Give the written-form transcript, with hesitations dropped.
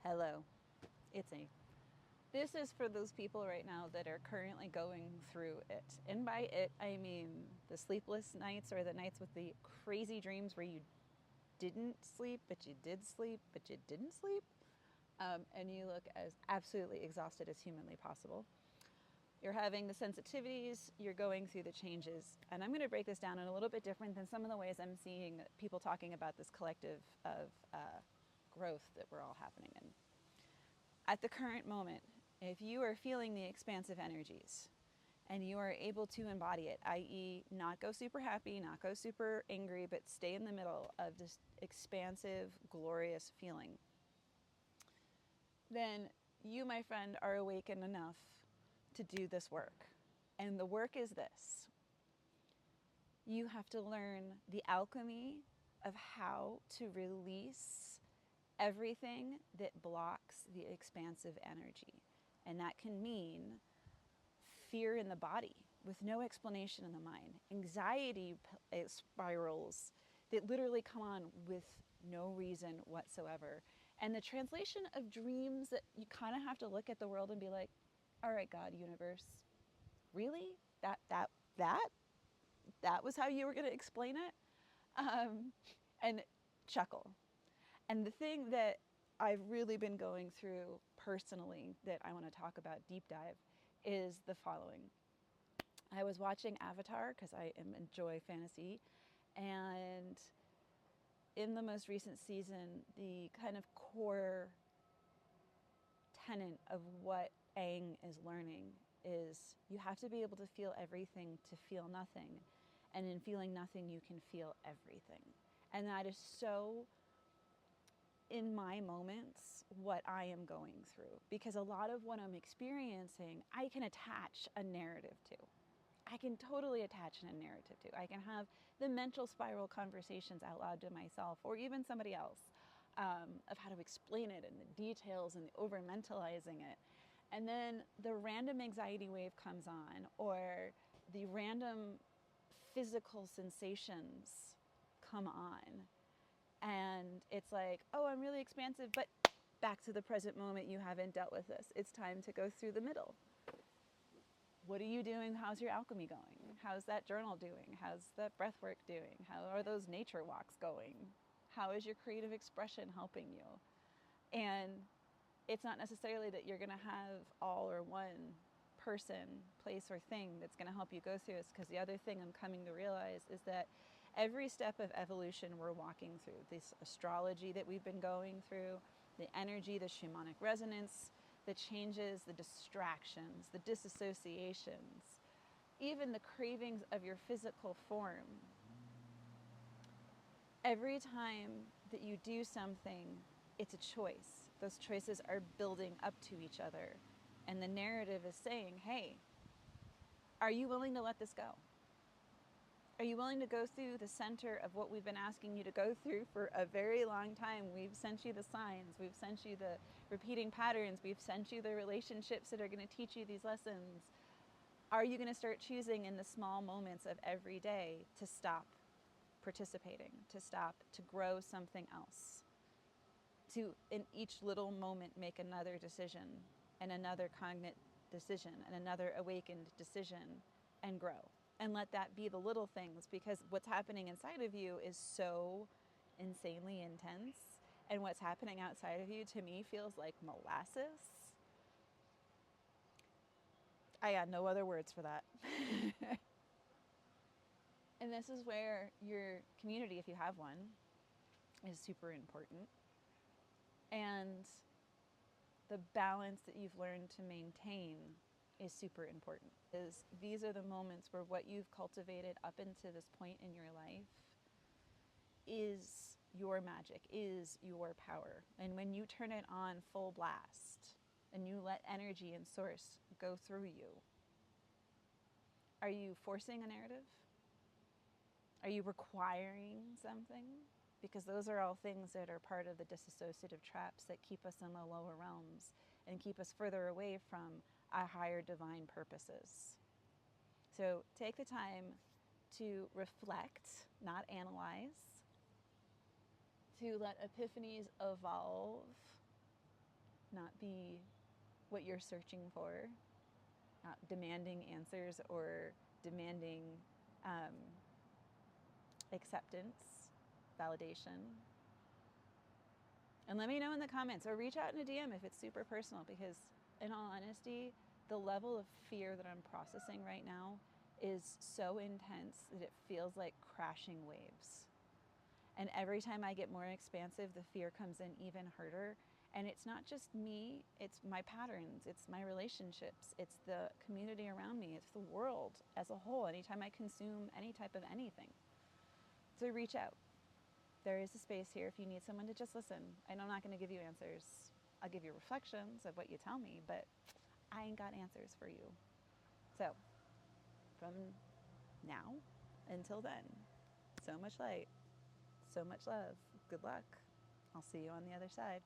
Hello, it's me. This is for those people right now that are currently going through it. And by it, I mean the sleepless nights or the nights with the crazy dreams where you didn't sleep, but you did sleep, but you didn't sleep. And you look as absolutely exhausted as humanly possible. You're having the sensitivities, you're going through the changes. And I'm going to break this down in a little bit different than some of the ways I'm seeing people talking about this collective of growth that we're all happening in. At the current moment, if you are feeling the expansive energies and you are able to embody it, i.e., not go super happy, not go super angry, but stay in the middle of this expansive, glorious feeling, then you, my friend, are awakened enough to do this work. And the work is this: you have to learn the alchemy of how to release everything that blocks the expansive energy. And that can mean fear in the body with no explanation in the mind, anxiety spirals that literally come on with no reason whatsoever. And the translation of dreams that you kind of have to look at the world and be like, all right, God, universe, really? That that was how you were going to explain it? And chuckle. And the thing that I've really been going through personally that I want to talk about deep dive is the following. I was watching Avatar because I enjoy fantasy, and in the most recent season, the kind of core tenet of what Aang is learning is you have to be able to feel everything to feel nothing. And in feeling nothing, you can feel everything. And that is so, in my moments, what I am going through. Because a lot of what I'm experiencing, I can attach a narrative to. I can totally attach a narrative to. I can have the mental spiral conversations out loud to myself or even somebody else of how to explain it and the details and the over mentalizing it. And then the random anxiety wave comes on, or the random physical sensations come on. And it's like, oh, I'm really expansive, but back to the present moment, you haven't dealt with this. It's time to go through the middle. What are you doing? How's your alchemy going? How's that journal doing? How's that breath work doing? How are those nature walks going? How is your creative expression helping you? And it's not necessarily that you're going to have all or one person, place, or thing that's going to help you go through this, because the other thing I'm coming to realize is that every step of evolution we're walking through, this astrology that we've been going through, the energy, the shamanic resonance, the changes, the distractions, the disassociations, even the cravings of your physical form. Every time that you do something, it's a choice. Those choices are building up to each other. And the narrative is saying, hey, are you willing to let this go? Are you willing to go through the center of what we've been asking you to go through for a very long time? We've sent you the signs. We've sent you the repeating patterns. We've sent you the relationships that are going to teach you these lessons. Are you going to start choosing in the small moments of every day to stop participating, to stop, to grow something else? To, in each little moment, make another decision and another cognate decision and another awakened decision and grow. And let that be the little things, because what's happening inside of you is so insanely intense. And what's happening outside of you, to me, feels like molasses. I got no other words for that. And this is where your community, if you have one, is super important. And the balance that you've learned to maintain is super important. Is these are the moments where what you've cultivated up into this point in your life is your magic, is your power. And when you turn it on full blast and you let energy and source go through you, are you forcing a narrative? Are you requiring something? Because those are all things that are part of the disassociative traps that keep us in the lower realms and keep us further away from our higher divine purposes. So take the time to reflect, not analyze, to let epiphanies evolve, not be what you're searching for, not demanding answers or demanding acceptance, validation. And let me know in the comments or reach out in a DM if it's super personal, because in all honesty, the level of fear that I'm processing right now is so intense that it feels like crashing waves. And every time I get more expansive, the fear comes in even harder. And it's not just me, it's my patterns, it's my relationships, it's the community around me, it's the world as a whole, anytime I consume any type of anything. So reach out. There is a space here if you need someone to just listen. And I'm not going to give you answers. I'll give you reflections of what you tell me, but I ain't got answers for you. So from now until then, so much light, so much love. Good luck. I'll see you on the other side.